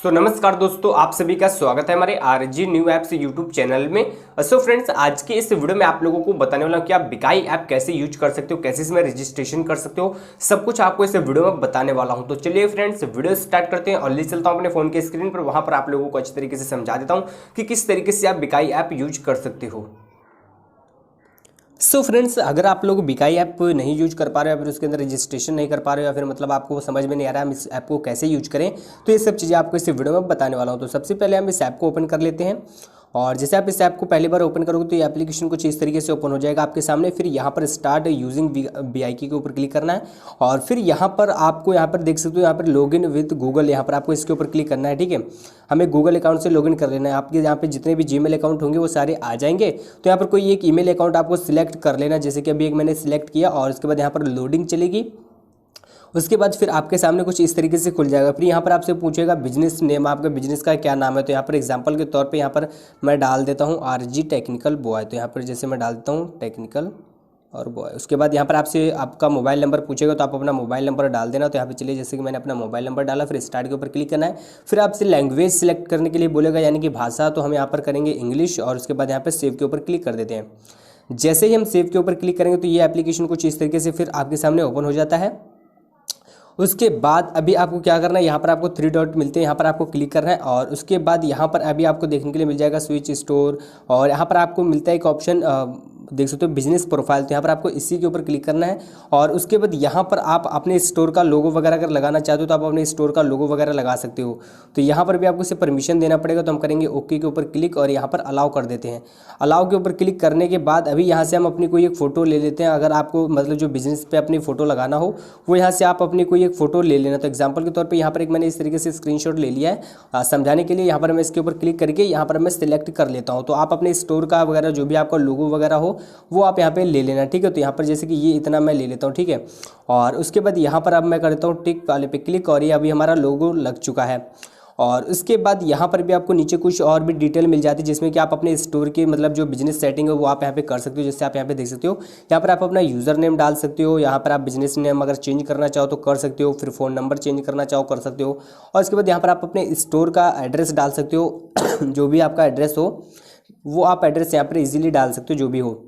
सो नमस्कार दोस्तों, आप सभी का स्वागत है हमारे RG new apps YouTube channel में। सो फ्रेंड्स, आज के इस वीडियो में आप लोगों को बताने वाला हूं कि आप बिकाई ऐप कैसे यूज कर सकते हो, कैसे इसमें रजिस्ट्रेशन कर सकते हो, सब कुछ आपको इस वीडियो में बताने वाला हूं। तो चलिए फ्रेंड्स, वीडियो स्टार्ट करते हैं और ले चलता हूं अपने फोन के स्क्रीन पर। वहां पर आप लोगों को अच्छी तरीके से समझा देता हूँ कि किस तरीके से आप बिकाई ऐप यूज कर सकते हो। सो फ्रेंड्स, अगर आप लोग बिकाई ऐप नहीं यूज कर पा रहे हो या फिर उसके अंदर रजिस्ट्रेशन नहीं कर पा रहे हो या फिर मतलब आपको समझ में नहीं आ रहा है हम इस ऐप को कैसे यूज करें, तो ये सब चीज़ें आपको इस वीडियो में बताने वाला हूँ। तो सबसे पहले हम इस ऐप को ओपन कर लेते हैं और जैसे आप इस ऐप को पहली बार ओपन करोगे तो ये एप्लीकेशन कुछ इस तरीके से ओपन हो जाएगा आपके सामने। फिर यहाँ पर स्टार्ट यूजिंग बीआईकी के ऊपर क्लिक करना है और फिर यहाँ पर आपको यहाँ पर देख सकते हो, यहाँ पर लॉगिन विद गूगल, यहाँ पर आपको इसके ऊपर क्लिक करना है। ठीक है, हमें गूगल अकाउंट से लॉगिन कर लेना है। आपके यहाँ पे जितने भी जीमेल अकाउंट होंगे वो सारे आ जाएंगे। तो यहाँ पर कोई एक ईमेल अकाउंट आपको सिलेक्ट कर लेना, जैसे कि अभी एक मैंने सिलेक्ट किया और उसके बाद यहाँ पर लोडिंग चलेगी। उसके बाद फिर आपके सामने कुछ इस तरीके से खुल जाएगा। फिर यहाँ पर आपसे पूछेगा बिजनेस नेम, आपका बिजनेस का क्या नाम है। तो यहाँ पर एग्जांपल के तौर पे यहाँ पर मैं डाल देता हूँ आरजी टेक्निकल बॉय। तो यहाँ पर जैसे मैं डाल देता हूँ टेक्निकल और बॉय। उसके बाद यहाँ पर आपसे आपका मोबाइल नंबर पूछेगा तो आप अपना मोबाइल नंबर डाल देना। तो यहाँ पे चलिए, जैसे कि मैंने अपना मोबाइल नंबर डाला, फिर स्टार्ट के ऊपर क्लिक करना है। फिर आपसे लैंग्वेज सिलेक्ट करने के लिए बोलेगा, यानी कि भाषा। तो हम यहाँ पर करेंगे इंग्लिश और उसके बाद यहाँ पर सेव के ऊपर क्लिक कर देते हैं। जैसे ही हम सेव के ऊपर क्लिक करेंगे तो ये एप्लीकेशन कुछ इस तरीके से फिर आपके सामने ओपन हो जाता है। उसके बाद अभी आपको क्या करना है, यहाँ पर आपको 3 डॉट मिलते हैं, यहाँ पर आपको क्लिक करना है और उसके बाद यहाँ पर अभी आपको देखने के लिए मिल जाएगा स्विच स्टोर और यहाँ पर आपको मिलता है एक ऑप्शन देख सकते हो बिजनेस प्रोफाइल। तो यहाँ पर आपको इसी के ऊपर क्लिक करना है और उसके बाद यहाँ पर आप अपने स्टोर का लोगो वगैरह अगर लगाना चाहते हो तो आप अपने स्टोर का लोगो वगैरह लगा सकते हो। तो यहाँ पर भी आपको इसे परमिशन देना पड़ेगा। तो हम करेंगे ओके के ऊपर क्लिक और यहाँ पर अलाउ कर देते हैं। अलाउ के ऊपर क्लिक करने के बाद अभी यहाँ से हम अपनी कोई एक फ़ोटो ले लेते हैं। अगर आपको मतलब जो बिजनेस पे अपनी फ़ोटो लगाना हो वो यहाँ से आप अपनी कोई एक फ़ोटो ले लेना। तो एग्जाम्पल के तौर पर यहाँ पर एक मैंने इस तरीके से स्क्रीनशॉट ले लिया है समझाने के लिए। यहाँ पर मैं इसके ऊपर क्लिक करके यहाँ पर मैं सिलेक्ट कर लेता हूँ। तो आप अपने स्टोर का वगैरह जो भी आपका लोगो वगैरह हो वो आप यहाँ पे ले लेना। ठीक है, तो यहाँ पर जैसे कि ये इतना मैं ले लेता हूँ। ठीक है, और उसके बाद यहाँ पर अब मैं करता हूँ टिक वाले पे क्लिक और ये अभी हमारा लोगो लग चुका है। और उसके बाद यहाँ पर भी आपको नीचे कुछ और भी डिटेल मिल जाती है जिसमें कि आप अपने स्टोर के मतलब जो बिजनेस सेटिंग है वो आप यहाँ पे कर सकते हो। जैसे आप यहाँ पे देख सकते हो, यहाँ पर आप अपना यूज़र नेम डाल सकते हो। यहाँ पर आप बिजनेस नेम अगर चेंज करना चाहो तो कर सकते हो, फिर फ़ोन नंबर चेंज करना चाहो कर सकते हो। और उसके बाद यहाँ पर आप अपने स्टोर का एड्रेस डाल सकते हो जो भी आपका एड्रेस हो वो आप एड्रेस यहाँ पर ईजिली डाल सकते हो जो भी हो।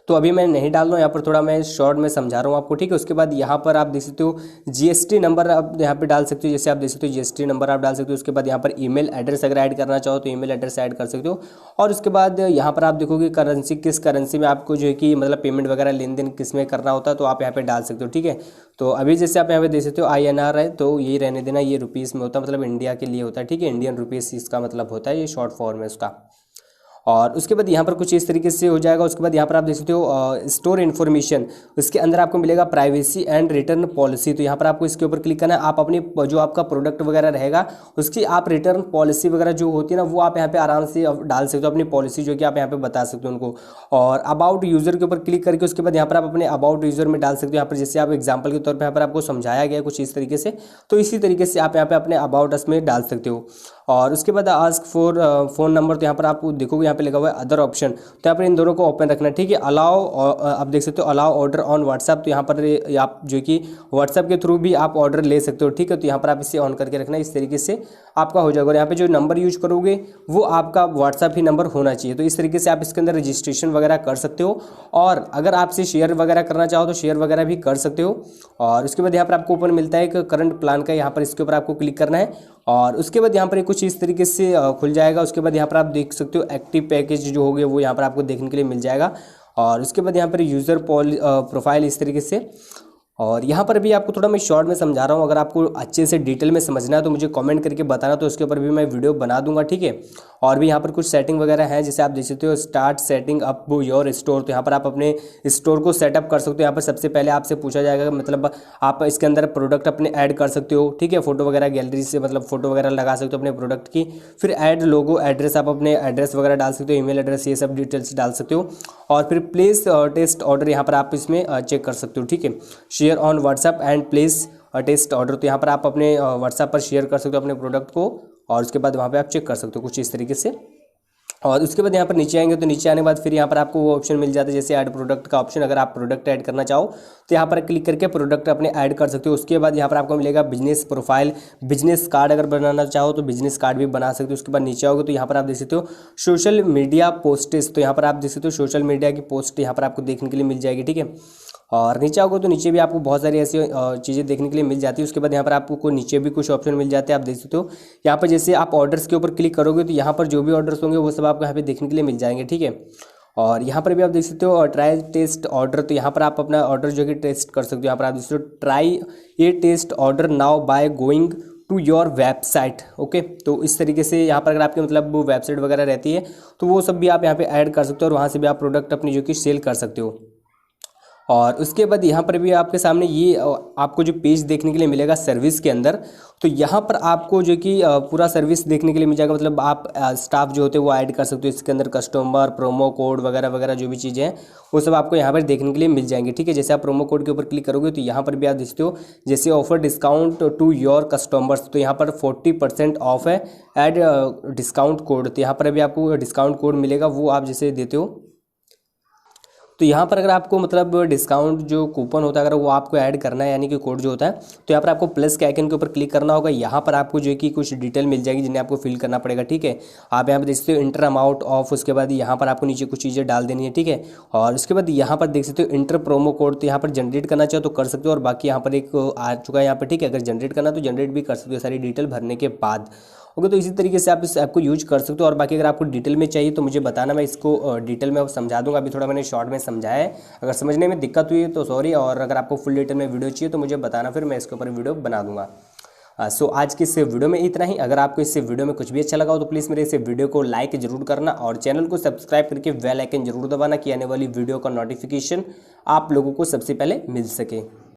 तो अभी मैं नहीं डाल रहा हूँ, यहाँ पर थोड़ा मैं शॉर्ट में समझा रहा हूँ आपको। ठीक है, उसके बाद यहाँ पर आप देख सकते हो जीएसटी नंबर आप यहाँ पे डाल सकते हो। जैसे आप देख सकते हो जीएसटी नंबर आप डाल सकते हो। उसके बाद यहाँ पर ईमेल एड्रेस अगर ऐड करना चाहो तो ईमेल एड्रेस ऐड कर सकते हो। और उसके बाद यहाँ पर आप देखोगे करेंसी, किस करेंसी में आपको जो है कि मतलब पेमेंट वगैरह लेन देन किस में करना होता है तो आप यहाँ पर डाल सकते हो। ठीक है, तो अभी जैसे आप यहाँ पे देख सकते हो INR है तो ये रहने देना, ये रुपीज़ में होता है, मतलब इंडिया के लिए होता है। ठीक है, इंडियन रुपीज़ इसका मतलब होता है, ये शॉर्ट फॉर्म है उसका। और उसके बाद यहाँ पर कुछ इस तरीके से हो जाएगा। उसके बाद यहाँ पर आप देख सकते हो स्टोर इन्फॉर्मेशन, उसके अंदर आपको मिलेगा प्राइवेसी एंड रिटर्न पॉलिसी। तो यहाँ पर आपको इसके ऊपर क्लिक करना है। आप अपनी जो आपका प्रोडक्ट वगैरह रहेगा उसकी आप रिटर्न पॉलिसी वगैरह जो होती है ना वो आप यहाँ पे आराम से डाल सकते हो, अपनी पॉलिसी जो कि आप यहाँ पे बता सकते हो उनको। और अबाउट यूज़र के ऊपर क्लिक करके उसके बाद यहाँ पर आप अपने अबाउट यूज़र में डाल सकते हो। यहाँ पर जैसे आप एग्जाम्पल के तौर पर यहाँ पर आपको समझाया गया कुछ इस तरीके से, तो इसी तरीके से आप यहाँ पे अपने अबाउट अस में डाल सकते हो। और उसके बाद आस्क फॉर फ़ोन नंबर, तो यहाँ पर आप देखोगे यहाँ पे लगा हुआ है अदर ऑप्शन। तो यहाँ पर इन दोनों को ओपन रखना। ठीक है, अलाउ, आप देख सकते हो अलाउ ऑर्डर ऑन व्हाट्सएप। तो यहाँ पर आप जो कि व्हाट्सएप के थ्रू भी आप ऑर्डर ले सकते हो। ठीक है, तो यहाँ पर आप इसे ऑन करके रखना, इस तरीके से आपका हो जाएगा। और यहाँ पे जो नंबर यूज करोगे वो आपका व्हाट्सएप ही नंबर होना चाहिए। तो इस तरीके से आप इसके अंदर रजिस्ट्रेशन वगैरह कर सकते हो। और अगर आपसे शेयर वगैरह करना चाहो तो शेयर वगैरह भी कर सकते हो। और उसके बाद यहाँ पर आपको ऊपर मिलता है एक करंट प्लान का, यहाँ पर इसके ऊपर आपको क्लिक करना है। और उसके बाद यहाँ पर कुछ इस तरीके से खुल जाएगा। उसके बाद यहाँ पर आप देख सकते हो एक्टिव पैकेज जो हो गए वो यहाँ पर आपको देखने के लिए मिल जाएगा। और उसके बाद यहाँ पर यूज़र प्रोफाइल इस तरीके से। और यहाँ पर भी आपको थोड़ा मैं शॉर्ट में समझा रहा हूँ, अगर आपको अच्छे से डिटेल में समझना है तो मुझे कमेंट करके बताना, तो उसके ऊपर भी मैं वीडियो बना दूंगा। ठीक है, और भी यहाँ पर कुछ सेटिंग वगैरह है, जैसे आप देख सकते हो start setting up your store. तो यहाँ पर आप अपने स्टोर को सेटअप कर सकते हो। यहाँ पर सबसे पहले आपसे पूछा जाएगा, मतलब आप इसके अंदर प्रोडक्ट अपने ऐड कर सकते हो। ठीक है, फोटो वगैरह गैलरी से मतलब फोटो वगैरह लगा सकते हो अपने प्रोडक्ट की। फिर ऐड लोगो एड्रेस, आप अपने एड्रेस वगैरह डाल सकते हो, ईमेल एड्रेस, ये सब डिटेल्स डाल सकते हो। और फिर प्लेस टेस्ट ऑर्डर यहाँ पर आप इसमें चेक कर सकते हो। ठीक है, share on WhatsApp and place test order. तो यहाँ पर आप अपने व्हाट्सएप पर शेयर कर सकते हो अपने प्रोडक्ट को और उसके बाद वहाँ पे आप चेक कर सकते हो कुछ इस तरीके से। और उसके बाद यहाँ पर नीचे आएंगे तो नीचे आने के बाद फिर यहाँ पर आपको वो ऑप्शन मिल जाता है जैसे ऐड प्रोडक्ट का ऑप्शन। अगर आप प्रोडक्ट ऐड करना चाहो तो यहाँ पर क्लिक करके प्रोडक्ट अपने ऐड कर सकते हो। उसके बाद यहाँ पर आपको मिलेगा बिजनेस प्रोफाइल, बिजनेस कार्ड अगर बनाना चाहो तो बिजनेस कार्ड भी बना सकते हो। उसके बाद नीचे आओगे तो यहाँ पर आप देख सकते हो सोशल मीडिया पोस्टेस, तो यहाँ पर आप देख सकते हो सोशल मीडिया की पोस्ट यहाँ पर आपको देखने के लिए मिल जाएगी, ठीक है। और नीचे आओगे तो नीचे भी आपको बहुत सारी ऐसी चीज़ें देखने के लिए मिल जाती है। उसके बाद यहाँ पर आपको नीचे भी कुछ ऑप्शन मिल जाते हैं, आप देख सकते हो। यहाँ पर जैसे आप ऑर्डर्स के ऊपर क्लिक करोगे तो यहाँ पर जो भी ऑर्डर्स होंगे वो सब आपको यहाँ पे देखने के लिए मिल जाएंगे, ठीक है। और यहाँ पर भी आप देख सकते हो ट्राई टेस्ट ऑर्डर, तो यहाँ पर आप अपना ऑर्डर जो कि टेस्ट कर सकते हो। यहाँ पर आप देख सकते हो try a test order now by going to your website, okay. तो इस तरीके से यहाँ पर अगर आपकी मतलब वो वेबसाइट वगैरह रहती है तो वो सब भी आप यहाँ पे ऐड कर सकते हो और वहाँ से भी आप प्रोडक्ट अपनी जो कि सेल कर सकते हो। और उसके बाद यहाँ पर भी आपके सामने ये आपको जो पेज देखने के लिए मिलेगा सर्विस के अंदर, तो यहाँ पर आपको जो कि पूरा सर्विस देखने के लिए मिल जाएगा। मतलब आप स्टाफ जो होते हैं वो ऐड कर सकते हो इसके अंदर, कस्टमर प्रोमो कोड वगैरह वगैरह जो भी चीज़ें हैं वो सब आपको यहाँ पर देखने के लिए मिल जाएंगी, ठीक है। जैसे आप प्रोमो कोड के ऊपर क्लिक करोगे तो यहाँ पर भी आप देखते हो जैसे offer discount to your customers, तो यहाँ पर 40% ऑफ है, ऐड डिस्काउंट कोड, तो यहाँ पर भी आपको डिस्काउंट कोड मिलेगा वो आप जैसे देते हो। तो यहाँ पर अगर आपको मतलब डिस्काउंट जो कूपन होता है अगर वो आपको ऐड करना है यानी कि कोड जो होता है, तो यहाँ पर आपको प्लस के आइकन के ऊपर क्लिक करना होगा। यहाँ पर आपको जो है कि कुछ डिटेल मिल जाएगी जिन्हें आपको फिल करना पड़ेगा, ठीक है। आप यहाँ पर देख सकते हो इंटर अमाउंट ऑफ, उसके बाद यहाँ पर आपको नीचे कुछ चीज़ें डाल देनी है, ठीक है। और उसके बाद यहाँ पर देख सकते हो इंटर प्रोमो कोड, तो यहाँ पर जनरेट करना चाहो तो कर सकते हो और बाकी यहाँ पर एक आ चुका है यहाँ पर, ठीक है। अगर जनरेट करना तो जनरेट भी कर सकते हो सारी डिटेल भरने के बाद, ओके। तो इसी तरीके से आप इस ऐप को यूज कर सकते हो। और बाकी अगर आपको डिटेल में चाहिए तो मुझे बताना, मैं इसको डिटेल में समझा दूंगा। अभी थोड़ा मैंने शॉर्ट में समझाया है, अगर समझने में दिक्कत हुई तो सॉरी। और अगर आपको फुल डिटेल में वीडियो चाहिए तो मुझे बताना, फिर मैं इसके ऊपर वीडियो बना दूंगा। सो आज के इस वीडियो में इतना ही। अगर आपको इस वीडियो में कुछ भी अच्छा लगा हो तो प्लीज़ मेरे इस वीडियो को लाइक जरूर करना और चैनल को सब्सक्राइब करके बेल आइकन जरूर दबाना कि आने वाली वीडियो का नोटिफिकेशन आप लोगों को सबसे पहले मिल सके।